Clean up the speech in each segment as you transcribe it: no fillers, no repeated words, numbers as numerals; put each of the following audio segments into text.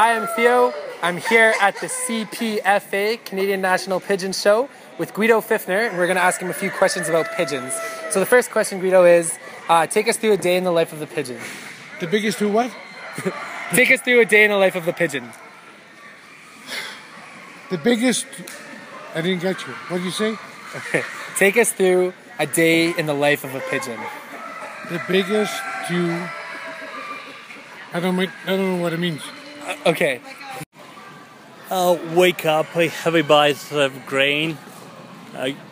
Hi, I'm Theo. I'm here at the CPFA, Canadian National Pigeon Show, with Guido Fiffner, and we're going to ask him a few questions about pigeons. So the first question, Guido, is take us through a day in the life of the pigeon. The biggest through what? Take us through a day in the life of the pigeon. The biggest... I didn't get you. What did you say? Take us through a day in the life of a pigeon. The biggest to... I don't know what it means. Okay. Wake up, have a bite of grain,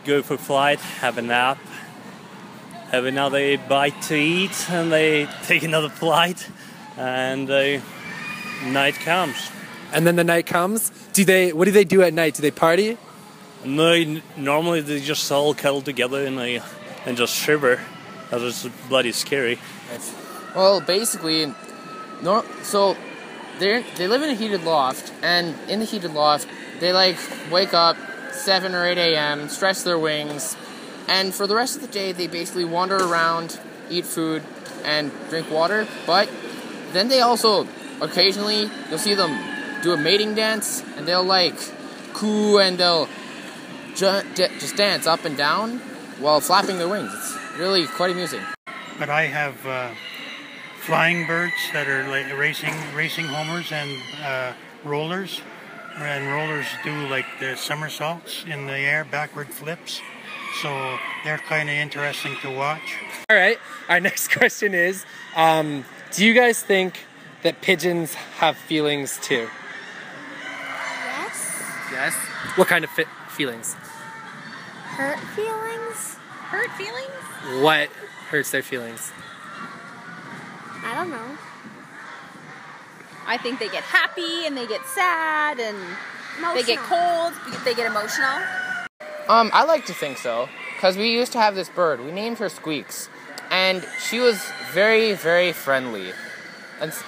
go for flight, have a nap, have another bite to eat, and they take another flight, and night comes. And then the night comes? What do they do at night? Do they party? No, normally they just all cuddle together and just shiver. That is bloody scary. Well, basically, so they live in a heated loft, and in the heated loft, they wake up 7 or 8 a.m., stretch their wings, and for the rest of the day, they basically wander around, eat food, and drink water. But then they also, occasionally, you'll see them do a mating dance, and they'll coo, and they'll just dance up and down while flapping their wings. It's really quite amusing. But I have flying birds that are like racing homers and rollers. And rollers do the somersaults in the air, backward flips. So they're kind of interesting to watch. All right, our next question is, do you guys think that pigeons have feelings too? Yes. Yes? What kind of feelings? Hurt feelings? Hurt feelings? What hurts their feelings? I don't know. I think they get happy and they get sad and they get cold, they get emotional. I like to think so, because we used to have this bird. We named her Squeaks, and she was very, very friendly.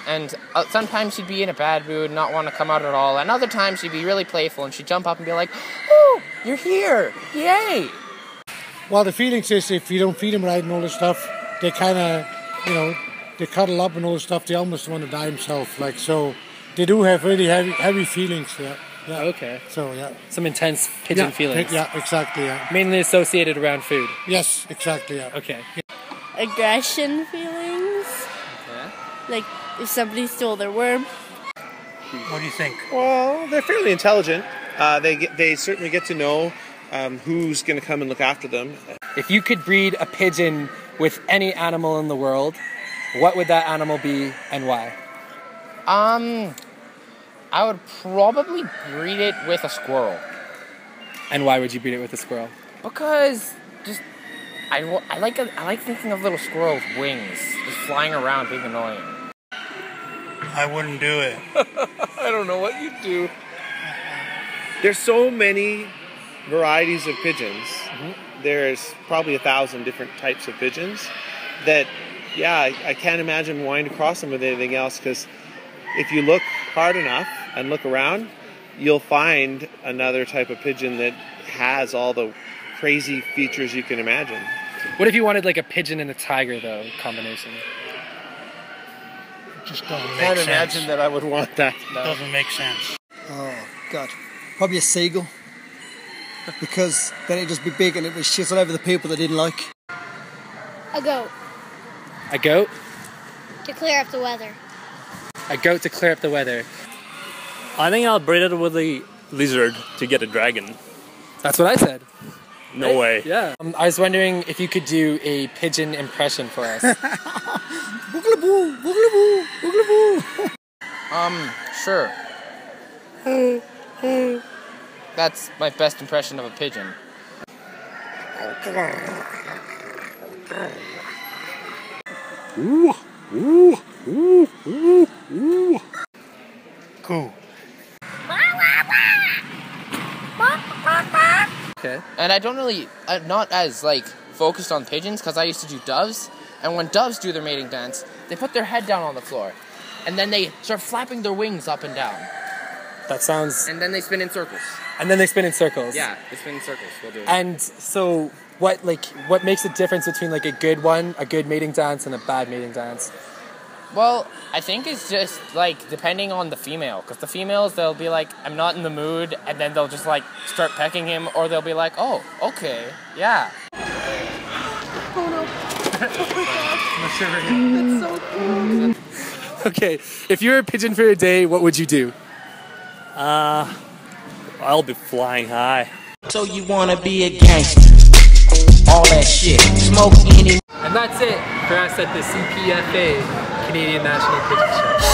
And sometimes she'd be in a bad mood, not want to come out at all, and other times she'd be really playful, and she'd jump up and be like, "Oh, you're here! Yay!" Well, the feelings is if you don't feed them right and all this stuff, they kind of, they cuddle up and all this stuff. They almost want to die themselves. So they do have really heavy feelings. Yeah. Okay. So yeah. Some intense pigeon feelings. Yeah, exactly. Yeah. Mainly associated around food. Yes, exactly. Yeah. Okay. Aggression feelings. Okay. If somebody stole their worm. What do you think? Well, they're fairly intelligent. They certainly get to know who's going to come and look after them. If you could breed a pigeon with any animal in the world, what would that animal be and why? I would probably breed it with a squirrel. And why would you breed it with a squirrel? Because I like thinking of little squirrels' wings just flying around being annoying. I wouldn't do it. I don't know what you'd do. There's so many varieties of pigeons. Mm-hmm. There's probably 1,000 different types of pigeons that, I can't imagine wanting to cross them with anything else, because if you look hard enough and look around, you'll find another type of pigeon that has all the crazy features you can imagine. What if you wanted a pigeon and a tiger, though, combination? Just doesn't make Can't sense. imagine that I would want that. No. Doesn't make sense. Oh, God. Probably a seagull. Because then it'd just be big and it would shit all over the people that didn't like. A goat. A goat? To clear up the weather. A goat to clear up the weather. I think I'll breed it with a lizard to get a dragon. That's what I said. No way. Yeah. I was wondering if you could do a pigeon impression for us. Boogaloo, boogaloo, boogaloo. Sure. That's my best impression of a pigeon. Ooh, ooh, ooh, ooh, ooh. Cool. Okay. And I don't really, I'm not as focused on pigeons, because I used to do doves, and when doves do their mating dance, they put their head down on the floor, and then they start flapping their wings up and down. That sounds... And then they spin in circles. And then they spin in circles. Yeah, they spin in circles. We'll do it. And so, what makes the difference between a good mating dance and a bad mating dance? Well, I think it's just like depending on the female, because the females they'll be like, I'm not in the mood, and then they'll just like start pecking him, or they'll be like, oh, okay, yeah. Oh no. That's so cool. Okay, if you were a pigeon for a day, what would you do? I'll be flying high. So you wanna be a gangster? All that shit. Smoke any. And that's it for us at the CPFA, Canadian National Pigeon Show.